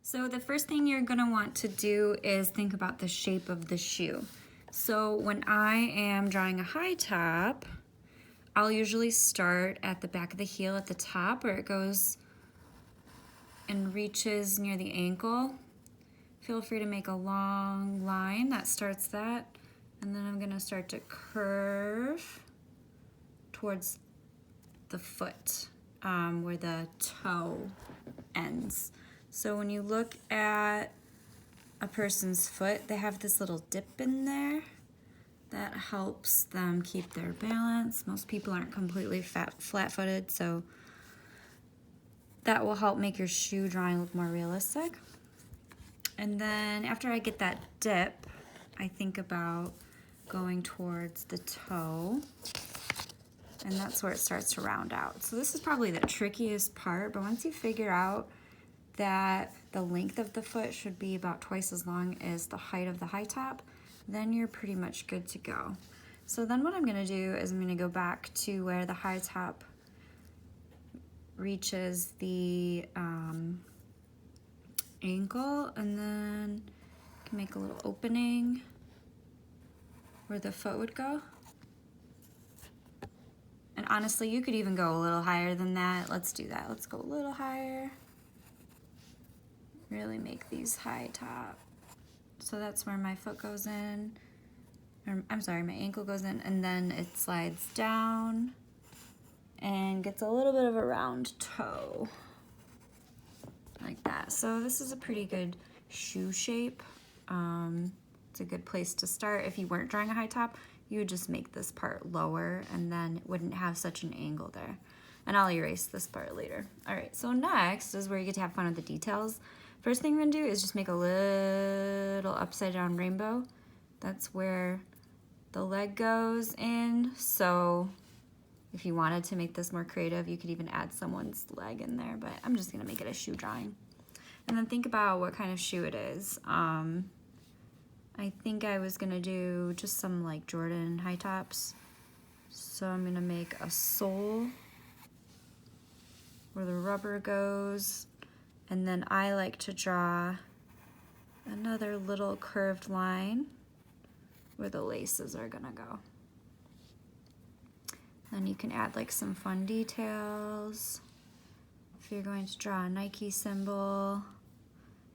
So the first thing you're gonna want to do is think about the shape of the shoe. So when I am drawing a high top, I'll usually start at the back of the heel at the top where it goes and reaches near the ankle. Feel free to make a long line that starts that, and then I'm gonna start to curve towards the foot where the toe ends. So when you look at a person's foot, they have this little dip in there that helps them keep their balance. Most people aren't completely flat-footed, so that will help make your shoe drawing look more realistic. And then after I get that dip, I think about going towards the toe, and that's where it starts to round out. So this is probably the trickiest part, but once you figure out that the length of the foot should be about twice as long as the height of the high top, then you're pretty much good to go. So then what I'm gonna do is I'm gonna go back to where the high top reaches the ankle, and then I can make a little opening where the foot would go. And honestly, you could even go a little higher than that. Let's do that. Let's go a little higher. Really make these high top. So that's where my foot goes in, or I'm sorry, my ankle goes in, and then it slides down and gets a little bit of a round toe, like that. So this is a pretty good shoe shape. It's a good place to start. If you weren't drawing a high top, you would just make this part lower and then it wouldn't have such an angle there. And I'll erase this part later. All right, so next is where you get to have fun with the details. First thing we're gonna do is just make a little upside down rainbow. That's where the leg goes in. So if you wanted to make this more creative, you could even add someone's leg in there, but I'm just gonna make it a shoe drawing. And then think about what kind of shoe it is. I think I was gonna do just some like Jordan high tops. So I'm gonna make a sole where the rubber goes. And then I like to draw another little curved line where the laces are gonna go. Then you can add like some fun details. If you're going to draw a Nike symbol,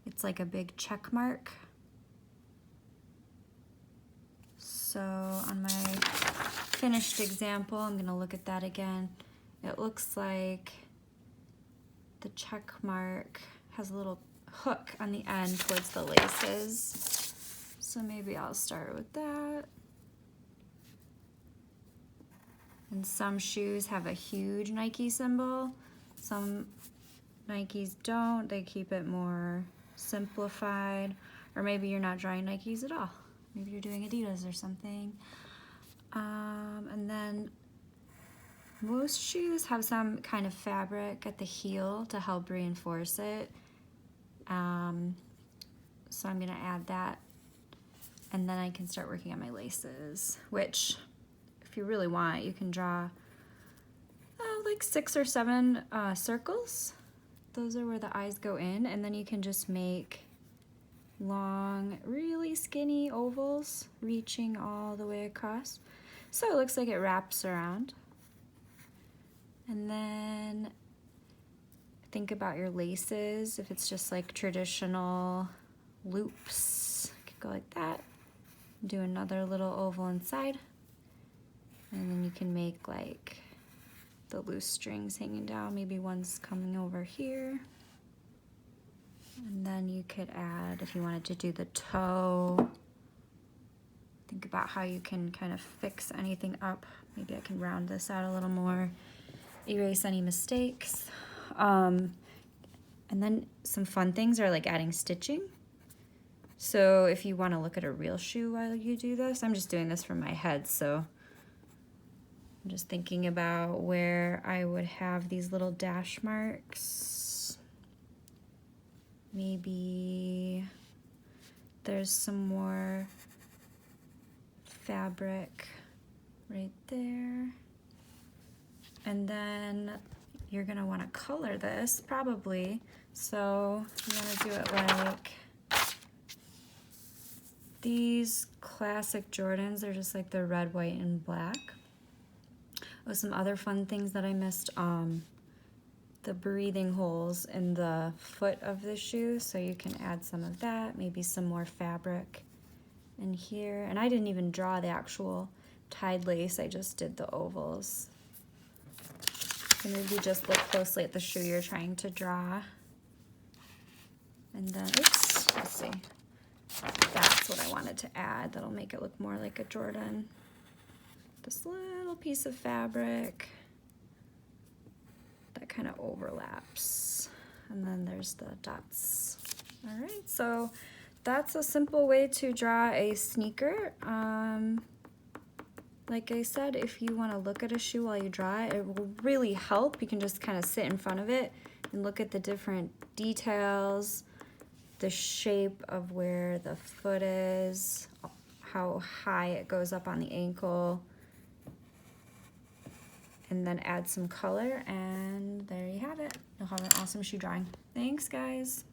it's like a big check mark. So on my finished example, I'm gonna look at that again. It looks like the check mark has a little hook on the end towards the laces. So maybe I'll start with that. And some shoes have a huge Nike symbol. Some Nikes don't. They keep it more simplified. Or maybe you're not drawing Nikes at all. Maybe you're doing Adidas or something. And then most shoes have some kind of fabric at the heel to help reinforce it. So I'm gonna add that, and then I can start working on my laces, which if you really want, you can draw like 6 or 7 circles. Those are where the eyes go in, and then you can just make long, really skinny ovals reaching all the way across. So it looks like it wraps around. And then think about your laces. If it's just like traditional loops, you could go like that. Do another little oval inside. And then you can make like the loose strings hanging down. Maybe one's coming over here. And then you could add, if you wanted to do the toe, think about how you can kind of fix anything up. Maybe I can round this out a little more, erase any mistakes. And then some fun things are like adding stitching. So if you want to look at a real shoe while you do this, I'm just doing this from my head, so I'm just thinking about where I would have these little dash marks. Maybe there's some more fabric right there. And then you're gonna wanna color this probably. So you wanna do it like these classic Jordans. They're just like the red, white, and black. Oh, some other fun things that I missed. The breathing holes in the foot of the shoe, so you can add some of that, maybe some more fabric in here. And I didn't even draw the actual tied lace, I just did the ovals. So maybe just look closely at the shoe you're trying to draw. And then, oops, let's see. That's what I wanted to add. That'll make it look more like a Jordan. This little piece of fabric that kind of overlaps. And then there's the dots. All right, so that's a simple way to draw a sneaker. Like I said, if you want to look at a shoe while you draw it, it will really help. You can just kind of sit in front of it and look at the different details, the shape of where the foot is, how high it goes up on the ankle, and then add some color, and there you have it. You'll have an awesome shoe drawing. Thanks, guys.